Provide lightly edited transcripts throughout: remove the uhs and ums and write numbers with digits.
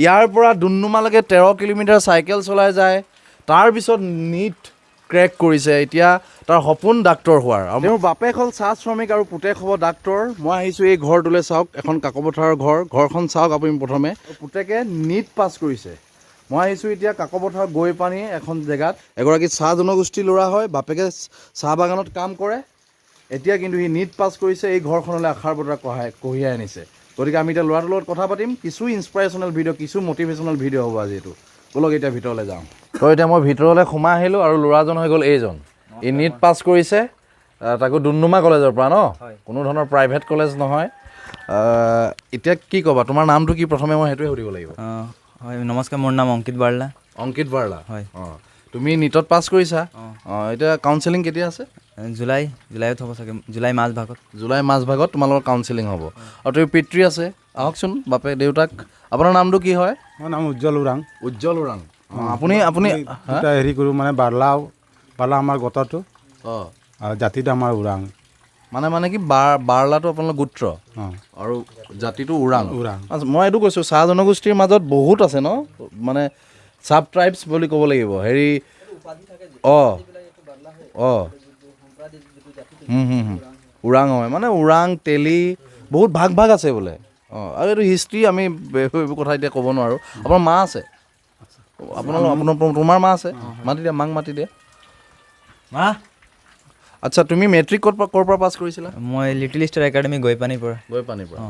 ইয়াৰ পৰা ডুমডুমালৈকে 13 kilometre cycle চলাই যায় তাৰপিছত নীট ক্ৰেক কৰিছে এতিয়া তাৰ সপোন ডাক্তৰ হোৱাৰ আৰু তেওঁৰ বাপেক হ'ল চাহ শ্ৰমিক আৰু পুতেক হ'ব ডাক্তৰ মই আহিছোঁ এই ঘৰটোলৈ চাওক এখন কাকপথাৰৰ ঘৰখন চাওক আপুনি প্ৰথমে পুতেকে নীট পাছ কৰিছে মই আহিছোঁ এতিয়া কাকপথাৰ গৈ পানি এখন জেগাত এগৰাকী চাহ জনগোষ্ঠীৰ ল'ৰা হয় বাপেকে চাহ বাগানত কাম কৰে এতিয়া কিন্তু সি নীট পাছ কৰিছে এই ঘৰখনলৈ আশাৰ বতৰা কঢ়িয়াই আনিছে গতিকে আমি এতিয়া ল'ৰাটোৰ লগত কথা পাতিম কিছু ইনস্পাইৰেশ্যনেল ভিডিঅ' কিছু মটিভেশ্যনেল ভিডিঅ' হ'ব আজি এইটো ব'লক এতিয়া ভিতৰলৈ যাওঁ তো এতিয়া মই ভিতৰলৈ সোমাই আহিলোঁ আৰু ল'ৰাজন হৈ গ'ল এইজন ই নীট পাছ কৰিছে তাকো ডুমডুমা কলেজৰ পৰা ন কোনো ধৰণৰ প্ৰাইভেট কলেজ নহয় এতিয়া কি ক'বা তোমাৰ নামটো কি প্ৰথমে মই সেইটোৱে সুধিব লাগিব হয় নমস্কাৰ মোৰ নাম অংকিত বাৰলা হয় অঁ তুমি নীটত পাছ কৰিছা অঁ এতিয়া কাউন্সেলিং কেতিয়া আছে জুলাইত হ'ব চাগে জুলাই মাজভাগত তোমালোকৰ কাউন্সেলিং হ'ব আৰু তুমি পিতৃ আছে আহকচোন বাপে দেউতাক আপোনাৰ নামটো কি হয় মোৰ নাম উজ্জ্বল ওৰাং অঁ আপুনি হেৰি কৰোঁ মানে বাৰ্লা আমাৰ গোটটো অঁ আৰু জাতিটো আমাৰ ওৰাং মানে কি বাৰ্লাটো আপোনালোকৰ গোত্ৰ আৰু জাতিটো ওৰাং আচ্ছা মই এইটো কৈছোঁ চাহ জনগোষ্ঠীৰ মাজত বহুত আছে ন মানে চাব ট্ৰাইবছ বুলি ক'ব লাগিব হেৰি ওৰাং হয় মানে ওৰাং তেলি বহুত ভাগ আছে বোলে অঁ আৰু এইটো হিষ্ট্ৰী আমি এইবোৰ কথা এতিয়া ক'ব নোৱাৰোঁ আপোনাৰ মা আছে তোমাৰ মা আছে মাতি দিয়া মাক মাতি দিয়া মা আচ্ছা তুমি মেট্ৰিক ক'ৰ পৰা পাছ কৰিছিলা মই লিটিল ষ্টাৰ একাডেমি গৈ পানীৰ পৰা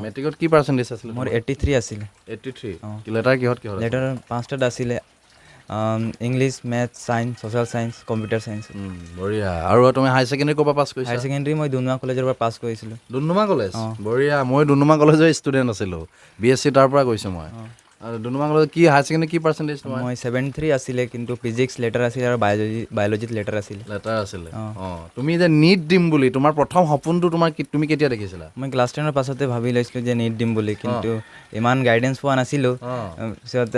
মেট্ৰিকত কি পাৰ্চেণ্টেজ আছিলে মোৰ 83 আছিলে 83 লেটাৰ কিহত লেটাৰ 5টাত আছিলে English maths science social science computer science বঢ়িয়া আৰু তুমি হাই ছেকেণ্ডেৰী ক'ৰ পৰা পাছ কৰিছা হায়াৰ ছেকেণ্ডেৰী মই ডুমডুমা কলেজৰ পৰা পাছ কৰিছিলোঁ ডুমডুমা কলেজ বঢ়িয়া মই ডুমডুমা কলেজৰ ষ্টুডেণ্ট আছিলোঁ BSc তাৰ পৰা কৈছোঁ মই আৰু ডুমডুমা কলেজত কি হায়াৰ ছেকেণ্ডেৰী কি পাৰ্চেণ্টেজ তোমাৰ মই 73 আছিলে কিন্তু ফিজিক্স লেটাৰ আছিলে আৰু বায়'লজিত লেটাৰ আছিলে অঁ তুমি যে নীট দিম বুলি তোমাৰ প্ৰথম সপোনটো তুমি কেতিয়া দেখিছিলা মই ক্লাছ 10ৰ পাছতে ভাবি লৈছিলোঁ যে নীট দিম বুলি কিন্তু ইমান গাইডেঞ্চ পোৱা নাছিলোঁ পিছত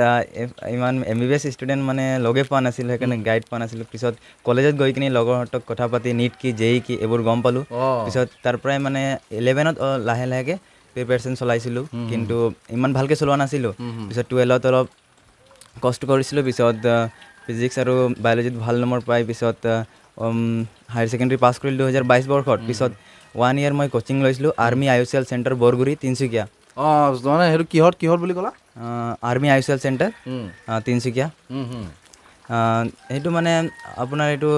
ইমান MBBS ষ্টুডেণ্ট মানে লগে পোৱা নাছিলোঁ সেইকাৰণে গাইড পোৱা নাছিলোঁ পিছত কলেজত গৈ কিনি লগৰহঁতক কথা পাতি নীট কি JEE কি এইবোৰ গম পালোঁ পিছত তাৰ পৰাই মানে 11ত লাহেকৈ প্ৰিপেৰেশ্যন চলাইছিলোঁ কিন্তু ইমান ভালকৈ চলোৱা নাছিলোঁ পিছত 12ত অলপ কষ্ট কৰিছিলোঁ পিছত ফিজিক্স আৰু বায়'লজিত ভাল নম্বৰ পাই পিছত হায়াৰ ছেকেণ্ডেৰী পাছ কৰিলোঁ 2022 বৰ্ষত পিছত 1 year মই কোচিং লৈছিলোঁ army IOCL centre Borguri Tinsukia মানে সেইটো কিহত বুলি ক'লা আৰ্মি IOCL চেণ্টাৰ তিনিচুকীয়া সেইটো মানে আপোনাৰ এইটো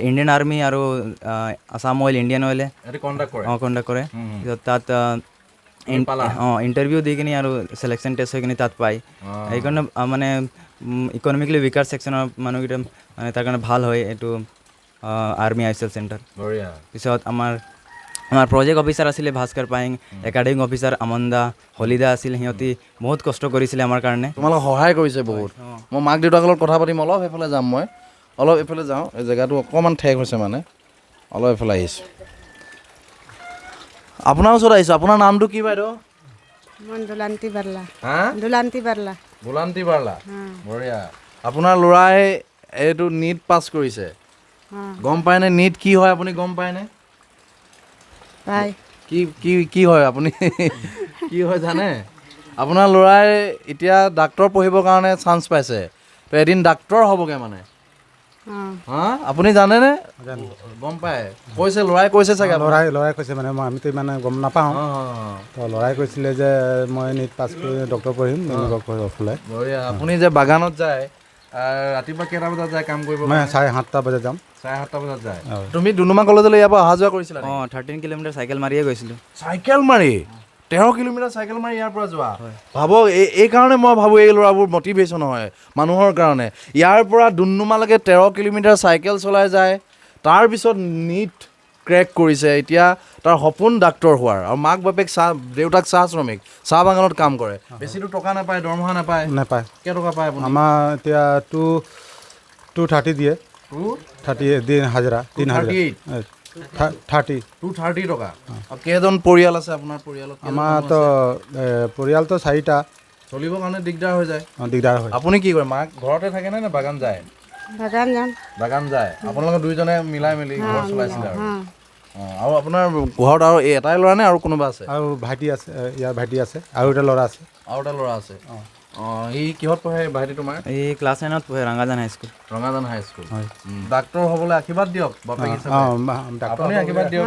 ইণ্ডিয়ান আৰ্মি আৰু আছাম অইল ইণ্ডিয়ান অইলে কণ্ডাক্ট কৰে পিছত তাত ইণ্টাৰভিউ দি কিনি আৰু চিলেকশ্যন টেষ্ট হৈ কিনি তাত পায় সেইকাৰণে মানে ইকনমিকেলি উইকাৰ ছেকশ্যনৰ মানুহকেইটা মানে তাৰ কাৰণে ভাল হয় এইটো আৰ্মি IOCL চেণ্টাৰ পিছত আমাৰ প্ৰজেক্ট অফিচাৰ আছিলে ভাস্কৰ পায়েং একাডেমিক অফিচাৰ আমন্দা হলিদা আছিল সিহঁতি বহুত কষ্ট কৰিছিলে আমাৰ কাৰণে তোমালোক সহায় কৰিছে বহুত মই মাক দেউতাকৰ লগত কথা পাতিম অলপ এইফালে যাম মই অলপ এইফালে যাওঁ এই জেগাটো অকণমান ঠেক হৈছে মানে অলপ এইফালে আহিছোঁ আপোনাৰ ওচৰত আহিছোঁ আপোনাৰ নামটো কি বাইদেউ বুলান্তি বাৰ্লা বঢ়িয়া আপোনাৰ ল'ৰাই এইটো নীট পাছ কৰিছে গম পায়নে নীট কি হয় আপুনি গম পায়নে কি হয় আপুনি কি হয় জানে আপোনাৰ ল'ৰাই এতিয়া ডাক্তৰ পঢ়িবৰ কাৰণে চান্স পাইছে তো এদিন ডাক্তৰ হ'বগৈ মানে আপুনি জানেনে গম পায় ল'ৰাই কৈছে চাগে ল'ৰাই কৈছে মানে আমিতো ইমান গম নাপাওঁ তো ল'ৰাই কৈছিলে যে মই নীট পাছ কৰি ডক্তৰ পঢ়িম বঢ়িয়া আপুনি যে বাগানত যায় ৰাতিপুৱা কেইটা বজাত যায় কাম কৰিব মই 7:30 বজাত যাম 7:30 বজাত যায় তুমি ডুমডুমা কলেজলৈ ইয়াৰ পৰা অহা যোৱা কৰিছিলা 13 কিলোমিটাৰ চাইকেল মাৰিয়ে গৈছিলোঁ 13 কিলোমিটাৰ চাইকেল মাৰি ইয়াৰ পৰা যোৱা ভাবক এই কাৰণে মই ভাবোঁ এই ল'ৰাবোৰ মটিভেশ্যন হয় মানুহৰ কাৰণে ইয়াৰ পৰা ডুমডুমালৈকে 13 কিলোমিটাৰ চাইকেল চলাই যায় তাৰপিছত নীট ক্ৰেক কৰিছে এতিয়া তাৰ সপোন ডাক্তৰ হোৱাৰ আৰু মাক বাপেক দেউতাক চাহ শ্ৰমিক চাহ বাগানত কাম কৰে বেছিতো টকা নাপায় দৰমহা নাপায় কেইটকা পায় আপুনি আমাৰ এতিয়া 230 দিয়ে 230 দিন হাজিৰা 230 টকা কেইজন পৰিয়াল আছে আপোনাৰ পৰিয়ালত আমাৰতো পৰিয়ালটো 4টা চলিবৰ কাৰণে দিগদাৰ হৈ যায় হয় আপুনি কি কৰে মাক ঘৰতে থাকে নে বাগান যায় বাগান যায় আপোনালোকে দুইজনে মিলাই মেলি ঘৰ চলাইছিলে আৰু আপোনাৰ ঘৰত আৰু এটাই ল'ৰা নে আৰু কোনোবা আছে আৰু ভাইটি আছে ইয়াৰ ভাইটি আছে আৰু এটা ল'ৰা আছে অঁ এই কিহত পঢ়ে ভাইটি তোমাৰ এই ক্লাছ 9ত পঢ়ে ৰঙাজান হাইস্কুল ৰঙাজান হাইস্কুল হয় ডাক্তৰ হ'বলৈ আশীৰ্বাদ দিয়ক বাপেক হিচাপে আপুনি আশীৰ্বাদ দিয়ক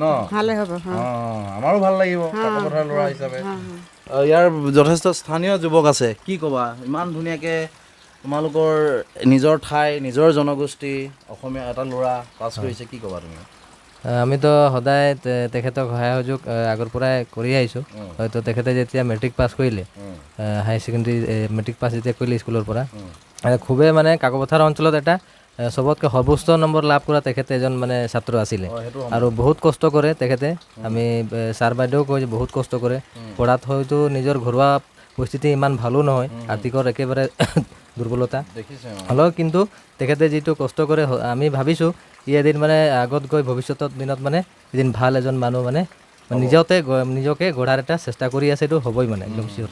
ন ভালে হ'ব অঁ আমাৰো ভাল লাগিব কাকপথাৰ ল'ৰা হিচাপে ইয়াৰ যথেষ্ট স্থানীয় যুৱক আছে কি ক'বা ইমান ধুনীয়াকৈ তোমালোকৰ নিজৰ ঠাই নিজৰ জনগোষ্ঠী অসমীয়া এটা ল'ৰা পাছ কৰিছে কি ক'বা তুমি আমিতো সদায় তেখেতক সহায় সহযোগ আগৰ পৰাই কৰি আহিছোঁ হয়তো তেখেতে যেতিয়া মেট্ৰিক পাছ কৰিলে হায়াৰ ছেকেণ্ডেৰী মেট্ৰিক পাছ যেতিয়া কৰিলে স্কুলৰ পৰা খুবেই মানে কাকপথাৰ অঞ্চলত এটা চবতকৈ সৰ্বোচ্চ নম্বৰ লাভ কৰা তেখেতে এজন মানে ছাত্ৰ আছিলে আৰু বহুত কষ্ট কৰে তেখেতে আমি ছাৰ বাইদেউ কয় যে বহুত কষ্ট কৰে পঢ়াত হয়তো নিজৰ ঘৰুৱা পৰিস্থিতি ইমান ভালো নহয় আৰ্থিকৰ একেবাৰে দুৰ্বলতা হ'লেও কিন্তু তেখেতে যিটো কষ্ট কৰে আমি ভাবিছোঁ ই এদিন মানে আগত গৈ ভৱিষ্যতৰ দিনত মানে এদিন ভাল এজন মানুহ মানে নিজকে গঢ়াৰ এটা চেষ্টা কৰি আছে এইটো হ'বই মানে একদম চিয়'ৰ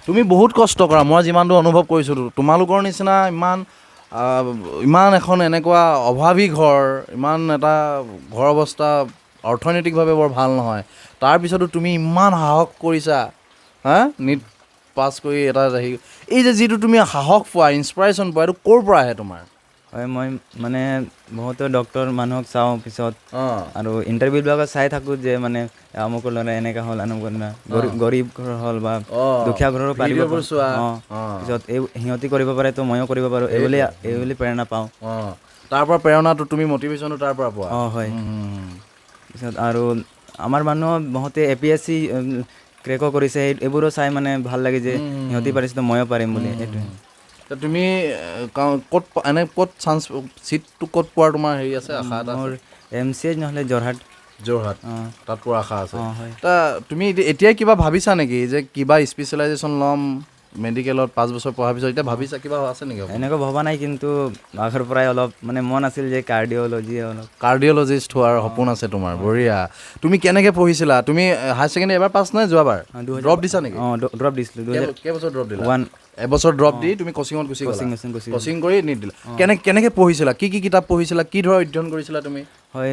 তুমি বহুত কষ্ট কৰা মই যিমানটো অনুভৱ কৰিছোঁ তোমালোকৰ নিচিনা ইমান এখন এনেকুৱা অভাৱী ঘৰ ইমান এটা ঘৰ অৱস্থা অৰ্থনৈতিকভাৱে বৰ ভাল নহয় তাৰপিছতো তুমি ইমান সাহস কৰিছা হা নিট পাছ কৰি এটা এই যে যিটো তুমি সাহস পোৱা ইনস্পিৰেশ্যন পোৱা এইটো ক'ৰ পৰা আহে তোমাৰ হয় মই মানে বহুতো ডক্তৰ মানুহক চাওঁ পিছত আৰু ইণ্টাৰভিউবিলাকত চাই থাকোঁ যে মানে আমুকৰ ল'ৰা এনেকুৱা হ'ল গৰীব ঘৰ হ'ল বা দুখীয়া ঘৰৰ পাৰিব পিছত সিহঁতি কৰিব পাৰে তো ময়ো কৰিব পাৰোঁ এইবুলি প্ৰেৰণা পাওঁ তাৰ পৰা প্ৰেৰণাটো তুমি মটিভেশ্যনটো তাৰ পৰা পোৱা হয় পিছত আৰু আমাৰ মানুহ বহুতে APSC ক্ৰেকো কৰিছে এইবোৰো চাই মানে ভাল লাগে যে সিহঁতি পাৰিছে তো ময়ো পাৰিম বুলি এইটোৱে তুমি ক'ত চান্স চিটটো ক'ত পোৱাৰ তোমাৰ হেৰি আছে আশা এটা মোৰ MCH নহ'লে যোৰহাট তাত পোৱাৰ আশা আছে তুমি এতিয়া কিবা ভাবিছা নেকি যে কিবা স্পেচিয়েলাইজেশ্যন ল'ম মেডিকেলত 5 বছৰ পঢ়াৰ পিছত এতিয়া ভাবিছা কিবা আছে নেকি এনেকুৱা ভবা নাই কিন্তু আগৰ পৰাই অলপ মানে মন আছিল যে কাৰ্ডিঅ'লজিষ্ট হোৱাৰ সপোন আছে তোমাৰ বঢ়িয়া তুমি কেনেকৈ পঢ়িছিলা তুমি হায়াৰ ছেকেণ্ডেৰী এবাৰ পাছ নাই যোৱাবাৰ ড্ৰপ দিছা নেকি ড্ৰপ দিছিলোঁ কেইবছৰ ড্ৰপ দিলা এবছৰ ড্ৰপ দি তুমি কোচিঙত গুচি গ'লা কোচিং কৰি নিট দিলা কেনেকৈ পঢ়িছিলা কি কিতাপ পঢ়িছিলা কি ধৰণৰ অধ্যয়ন কৰিছিলা তুমি হয়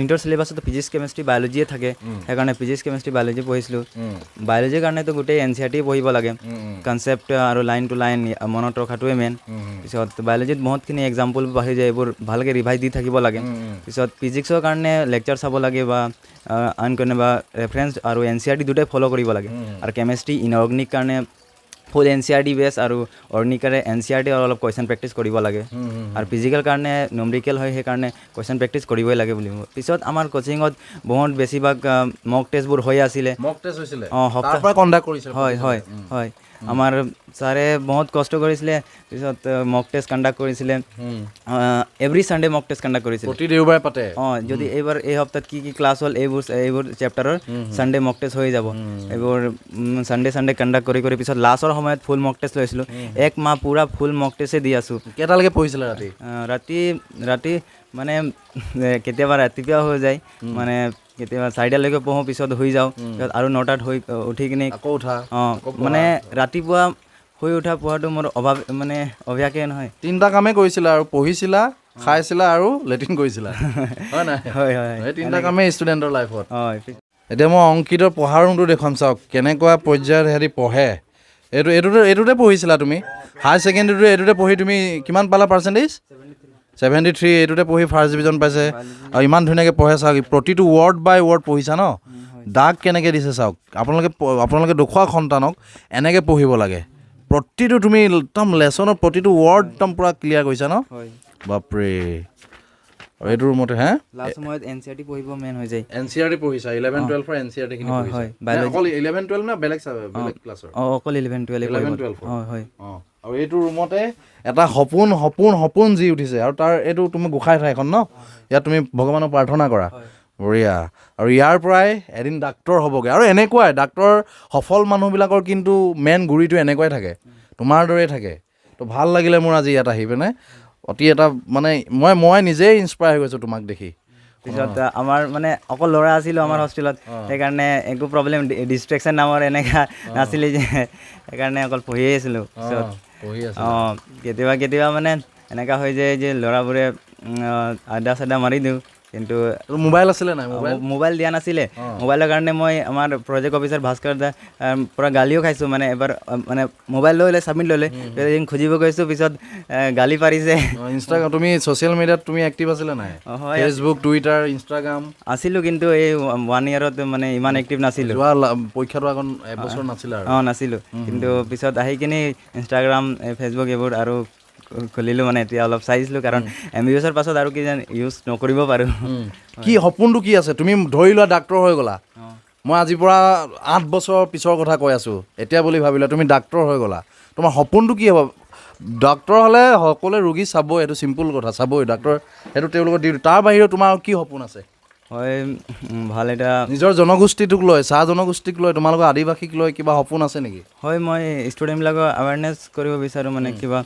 নিটৰ চিলেবাছতো ফিজিক্স কেমেষ্ট্ৰি বায়'লজিয়ে থাকে সেইকাৰণে ফিজিক্স কেমেষ্ট্ৰি বায়'লজি পঢ়িছিলোঁ বায়'লজিৰ কাৰণেতো গোটেই NCERT পঢ়িব লাগে কনচেপ্ট আৰু লাইন টু লাইন মনত ৰখাটোৱে মেইন পিছত বায়'লজিত বহুতখিনি এক্সাম্পল বাঢ়ি যায় এইবোৰ ভালকৈ ৰিভাইজ দি থাকিব লাগে পিছত ফিজিক্সৰ কাৰণে লেকচাৰ চাব লাগে বা আন কোনোবা ৰেফাৰেঞ্চ আৰু NCERT দুটাই ফ'ল' কৰিব লাগে আৰু কেমেষ্ট্ৰি ইনঅৰ্গেনিক কাৰণে ফুল NCERT বেছ আৰু অৰ্গেনিকাৰে NCERT অলপ কুৱেশ্যন প্ৰেক্টিছ কৰিব লাগে আৰু ফিজিকেল কাৰণে নিউমেৰিকেল হয় সেইকাৰণে কুৱেশ্যন প্ৰেক্টিছ কৰিবই লাগে বুলি পিছত আমাৰ কোচিঙত বহুত বেছিভাগ মক টেষ্টবোৰ হৈ আছিলে হয় আমাৰ ছাৰে বহুত কষ্ট কৰিছিলে পিছত মক টেষ্ট কণ্ডাক্ট কৰিছিলে এভৰি ছানডে মক টেষ্ট কণ্ডাক্ট কৰিছিলে প্ৰতি দেওবাৰে পাতে যদি এইবাৰ এই সপ্তাহত কি ক্লাছ হ'ল এইবোৰ চেপ্টাৰৰ ছানডে মক টেষ্ট হৈ যাব এইবোৰ ছানডে কণ্ডাক্ট কৰি পিছত লাষ্টৰ সময়ত ফুল মক টেষ্ট লৈছিলোঁ 1 মাহ পূৰা ফুল মক টেষ্টে দি আছোঁ কেইটালৈকে পঢ়িছিলা ৰাতি মানে কেতিয়াবা ৰাতিপুৱা হৈ যায় মানে কেতিয়াবা 4টালৈকে পঢ়োঁ পিছত শুই যাওঁ আৰু 9টাত উঠি কিনে আকৌ উঠা মানে ৰাতিপুৱা শুই উঠা পঢ়াটো মোৰ অভ্যাসেই নহয় 3টা কামেই কৰিছিলা আৰু পঢ়িছিলা খাইছিলা আৰু লেট্ৰিন কৰিছিলা হয় নাই হয় এই 3টা কামেই ষ্টুডেণ্টৰ লাইফত হয় এতিয়া মই অংকিতৰ পঢ়াৰ ৰুমটো দেখুৱাম চাওক কেনেকুৱা পৰ্যায়ত সিহঁতি পঢ়ে এইটোতে পঢ়িছিলা তুমি হায়াৰ ছেকেণ্ডেৰীটো এইটোতে পঢ়ি তুমি কিমান পালা পাৰ্চেণ্টেজ 73 এইটোতে পঢ়ি ফাৰ্ষ্ট ডিভিজন পাইছে আৰু ইমান ধুনীয়াকৈ পঢ়ে চাওক প্ৰতিটো ৱৰ্ড বাই ৱৰ্ড পঢ়িছা ন দাগ কেনেকৈ দিছে চাওক আপোনালোকে দেখুৱাওক সন্তানক এনেকৈ পঢ়িব লাগে প্ৰতিটো তুমি একদম লেচনৰ প্ৰতিটো ৱৰ্ড একদম পূৰা ক্লিয়াৰ কৰিছা ন বাপৰে আৰু এইটো ৰুমতে লাষ্ট সময়ত NCERT পঢ়িব মেইন হৈ যায় NCERT পঢ়িছা 11-12 NCERT খিনি পঢ়িছা অকল 11-12 না বেলেগ ক্লাছৰ অকল 11-12 হয় আৰু এইটো ৰুমতে এটা সপোন যি উঠিছে আৰু তাৰ এইটো তুমি গোসাঁই ঠাইখন ন ইয়াত তুমি ভগৱানক প্ৰাৰ্থনা কৰা বঢ়িয়া আৰু ইয়াৰ পৰাই এদিন ডাক্তৰ হ'বগৈ আৰু এনেকুৱাই ডাক্তৰ সফল মানুহবিলাকৰ কিন্তু মেইন গুৰিটো এনেকুৱাই থাকে তোমাৰ দৰেই থাকে তো ভাল লাগিলে মোৰ আজি ইয়াত আহি পিনে অতি এটা মানে মই নিজেই ইনস্পায়াৰ হৈ গৈছোঁ তোমাক দেখি পিছত আমাৰ মানে অকল ল'ৰা আছিলোঁ আমাৰ হোষ্টেলত সেইকাৰণে একো প্ৰব্লেম ডিষ্ট্ৰেকশ্যন নামৰ এনেকুৱা নাছিলে যে সেইকাৰণে অকল পঢ়িয়েই আছিলোঁ পিছত কেতিয়াবা মানে এনেকুৱা হৈ যায় যে ল'ৰাবোৰে আড্ডা চাড্ডা মাৰি দিওঁ কিন্তু মোবাইল আছিলে নাই? মোবাইল দিয়া নাছিলে। মোবাইলৰ কাৰণে মই আমাৰ প্ৰজেক্ট অফিচাৰ ভাস্কৰ দা পৰা গালিও খাইছোঁ। মানে এবাৰ মানে মোবাইল লৈ ছাবমিট ল'লে, এদিন খুজিব গৈছোঁ, পিছত গালি পাৰিছে। ইনষ্টাগ্ৰাম তুমি ছ'চিয়েল মিডিয়াত তুমি এক্টিভ আছিলে নাই? Facebook, Twitter, Instagram? আছিলোঁ, কিন্তু এই 1 ইয়াৰত মানে ইমান এক্টিভ নাছিলোঁ। যোৱা পৰীক্ষাটো আগত এবছৰ নাছিলে আৰু? নাছিলোঁ, কিন্তু পিছত আহি কিনে ইনষ্টাগ্ৰাম, ফেচবুক এইবোৰ আৰু খুলিলোঁ। মানে এতিয়া অলপ চাইছিলোঁ, কাৰণ MBBSৰ পাছত আৰু কি ইউজ নকৰিব পাৰোঁ। কি সপোনটো কি আছে? তুমি ধৰি লোৱা ডাক্তৰ হৈ গ'লা, মই আজিৰ পৰা 8 বছৰ পিছৰ কথা কৈ আছোঁ, এতিয়া বুলি ভাবিলা তুমি ডাক্তৰ হৈ গ'লা, তোমাৰ সপোনটো কি হ'ব? ডাক্তৰ হ'লে সকলোৱে ৰোগী চাবই, এইটো চিম্পুল কথা, চাবই ডাক্তৰ, সেইটো তেওঁলোকৰ ডিউটি। তাৰ বাহিৰেও তোমাৰ কি সপোন আছে? হয়, ভাল এটা নিজৰ জনগোষ্ঠীটোক লৈ, চাহ জনগোষ্ঠীক লৈ, তোমালোকৰ আদিবাসীক লৈ কিবা সপোন আছে নেকি? হয়, মই ষ্টুডেণ্টবিলাকক এৱাৰনেছ কৰিব বিচাৰোঁ, মানে কিবা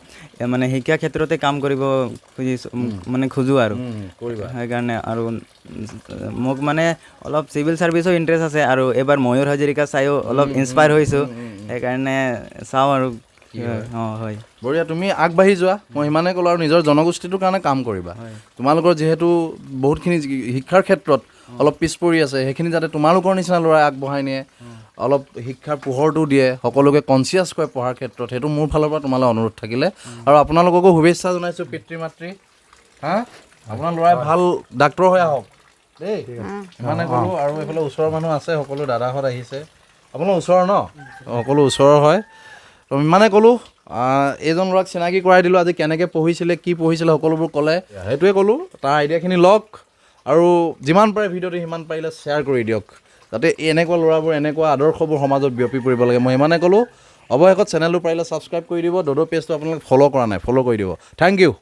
মানে শিক্ষা ক্ষেত্ৰতে কাম কৰিব খোজোঁ আৰু সেইকাৰণে। আৰু মোক মানে অলপ চিভিল ছাৰ্ভিচৰ ইণ্টাৰেষ্ট আছে, আৰু এইবাৰ ময়ূৰ হাজৰিকা চাইও অলপ ইনস্পায়াৰ হৈছোঁ, সেইকাৰণে চাওঁ আৰু। হয়, বঢ়িয়া, তুমি আগবাঢ়ি যোৱা, মই সিমানে ক'লোঁ। আৰু নিজৰ জনগোষ্ঠীটোৰ কাৰণে কাম কৰিবা। তোমালোকৰ যিহেতু বহুতখিনি শিক্ষাৰ ক্ষেত্ৰত অলপ পিছ পৰি আছে, সেইখিনি যাতে তোমালোকৰ নিচিনা ল'ৰাই আগবঢ়াই নিয়ে, অলপ শিক্ষাৰ পোহৰটো দিয়ে, সকলোকে কনচিয়াছ কৰে পঢ়াৰ ক্ষেত্ৰত, সেইটো মোৰ ফালৰ পৰা তোমালৈ অনুৰোধ থাকিলে। আৰু আপোনালোককো শুভেচ্ছা জনাইছোঁ, পিতৃ মাতৃ। আপোনাৰ ল'ৰাই ভাল ডাক্তৰ হৈ আহক দেই, সিমানে ক'লোঁ। আৰু এইফালে ওচৰৰ মানুহ আছে, সকলো দাদাহঁত আহিছে। আপোনাৰ ওচৰৰ ন? সকলো ওচৰৰ হয়। তো ইমানে ক'লোঁ, এইজন ল'ৰাক চিনাকি কৰাই দিলোঁ, আজি কেনেকৈ পঢ়িছিলে, কি পঢ়িছিলে, সকলোবোৰ ক'লে। সেইটোৱে ক'লোঁ, তাৰ আইডিয়াখিনি লওক, আৰু যিমান পাৰে ভিডিঅ'টো সিমান পাৰিলে শ্বেয়াৰ কৰি দিয়ক, যাতে এনেকুৱা ল'ৰাবোৰ, এনেকুৱা আদৰ্শবোৰ সমাজত বিয়পি পৰিব লাগে। মই ইমানে ক'লোঁ। অৱশেষত চেনেলটো পাৰিলে ছাবস্ক্ৰাইব কৰি দিব, ড'ড' পেজটো আপোনালোকে ফ'ল' কৰা নাই, ফ'ল' কৰি দিব। Thank U.